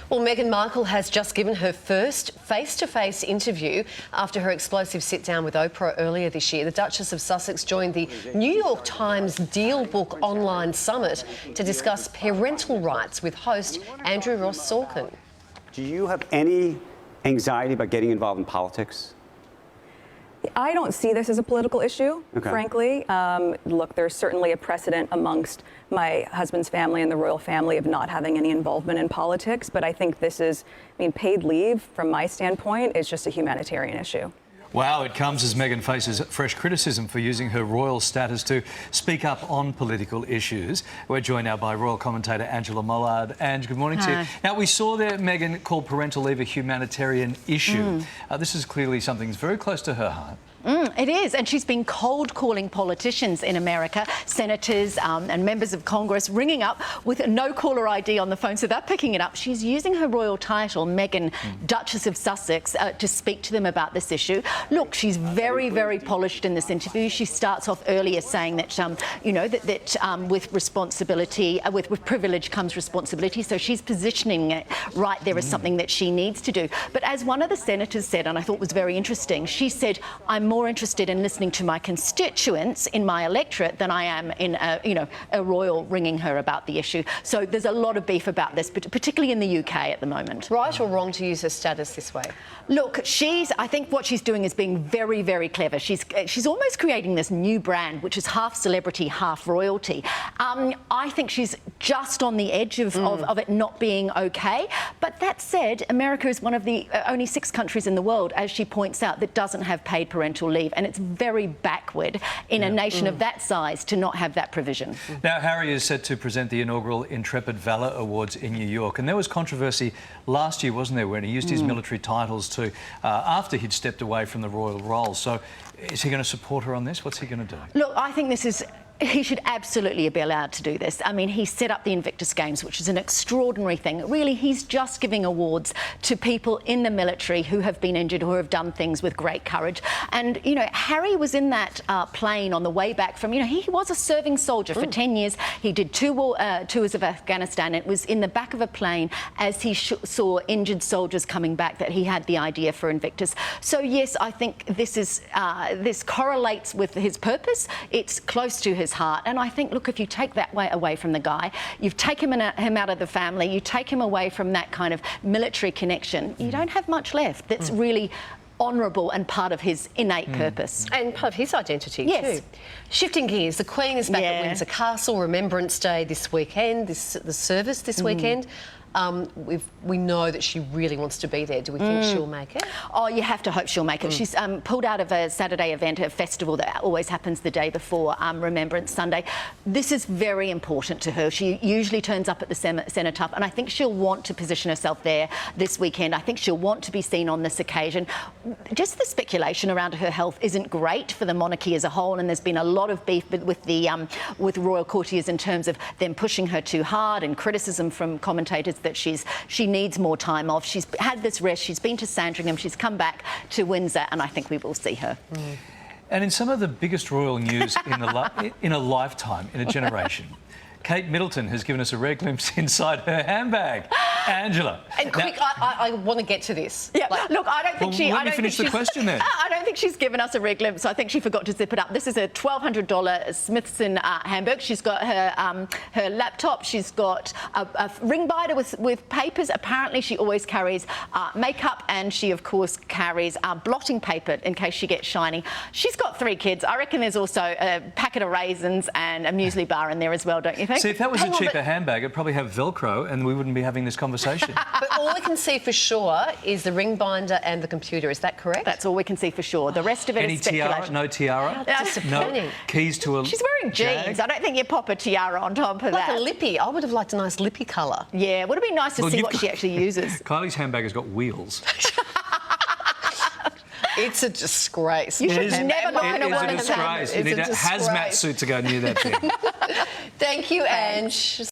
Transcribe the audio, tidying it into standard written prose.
Well, Meghan Markle has just given her first face-to-face interview after her explosive sit-down with Oprah earlier this year. The Duchess of Sussex joined the New York Times Deal Book online summit to discuss parental rights with host Andrew Ross Sorkin. Do you have any anxiety about getting involved in politics? I don't see this as a political issue, Okay. frankly. Look, there's certainly a precedent amongst my husband's family and the royal family of not having any involvement in politics, but I think this is, paid leave, from my standpoint, is just a humanitarian issue. Wow, it comes as Meghan faces fresh criticism for using her royal status to speak up on political issues. We're joined now by royal commentator Angela Mollard. Ange, good morning to you. Now, we saw there Meghan called parental leave a humanitarian issue. This is clearly something that's very close to her heart. It is, and she's been cold-calling politicians in America, senators and members of Congress, ringing up with no caller ID on the phone, so they're picking it up. She's using her royal title, Meghan, Duchess of Sussex, to speak to them about this issue. Look, she's very, very polished in this interview. She starts off earlier saying that, with responsibility, with privilege comes responsibility, so she's positioning it right there as something that she needs to do. But as one of the senators said, and I thought was very interesting, she said, I'm more interested in listening to my constituents in my electorate than I am in a royal ringing her about the issue. So there's a lot of beef about this, but particularly in the UK at the moment. Right or wrong to use her status this way? Look, I think what she's doing is being very, very clever. She's almost creating this new brand, which is half celebrity, half royalty. I think she's just on the edge of it not being okay. But that said, America is one of the only 6 countries in the world, as she points out, that doesn't have paid parental leave, and it's very backward in a nation of that size to not have that provision. Now, Harry is set to present the inaugural Intrepid Valor Awards in New York, and there was controversy last year, wasn't there, when he used his military titles to after he'd stepped away from the royal role. So is he going to support her on this? What's he going to do? Look, I think he should absolutely be allowed to do this. He set up the Invictus Games, which is an extraordinary thing. Really, he's just giving awards to people in the military who have been injured or who have done things with great courage. And, Harry was in that plane on the way back from, he was a serving soldier for 10 years. He did 2 tours of Afghanistan. It was in the back of a plane as he saw injured soldiers coming back that he had the idea for Invictus. So, yes, I think this correlates with his purpose. It's close to his heart, and I think, look, if you take that way away from the guy, you've taken him out of the family, you take him away from that kind of military connection, you don't have much left that's really honourable and part of his innate purpose. And part of his identity too. Shifting gears, the Queen is back at Windsor Castle, Remembrance Day this weekend, the service this weekend. We know that she really wants to be there. Do we think she'll make it? Oh, you have to hope she'll make it. She's pulled out of a Saturday event, a festival that always happens the day before Remembrance Sunday. This is very important to her. She usually turns up at the Cenotaph, and I think she'll want to position herself there this weekend. I think she'll want to be seen on this occasion. Just the speculation around her health isn't great for the monarchy as a whole, and there's been a lot of beef with royal courtiers in terms of them pushing her too hard and criticism from commentators that she needs more time off. She's had this rest. She's been to Sandringham. She's come back to Windsor, and I think we will see her. And in some of the biggest royal news in a lifetime, in a generation, Kate Middleton has given us a rare glimpse inside her handbag. Angela. And quick, I want to get to this. Yeah, look, I don't think she... Let me finish the question then. I don't think she's given us a rare glimpse. I think she forgot to zip it up. This is a $1,200 Smithson handbag. She's got her laptop. She's got a ring binder with papers. Apparently, she always carries makeup, and she, of course, carries blotting paper in case she gets shiny. She's got 3 kids. I reckon there's also a packet of raisins and a muesli bar in there as well, don't you think? See, if that was a cheaper handbag, it'd probably have Velcro and we wouldn't be having this conversation. But all we can see for sure is the ring binder and the computer. Is that correct? That's all we can see for sure. The rest of it is speculation. Tiara? No tiara? Disappointing. No keys to a... She's wearing jeans. I don't think you pop a tiara on top of that. Like a lippy. I would have liked a nice lippy colour. Yeah, would have been nice to see what she actually uses. Kylie's handbag has got wheels. It's a disgrace. You should never look at a woman's hand. You need a hazmat suit to go near that thing. Thank you, Ange.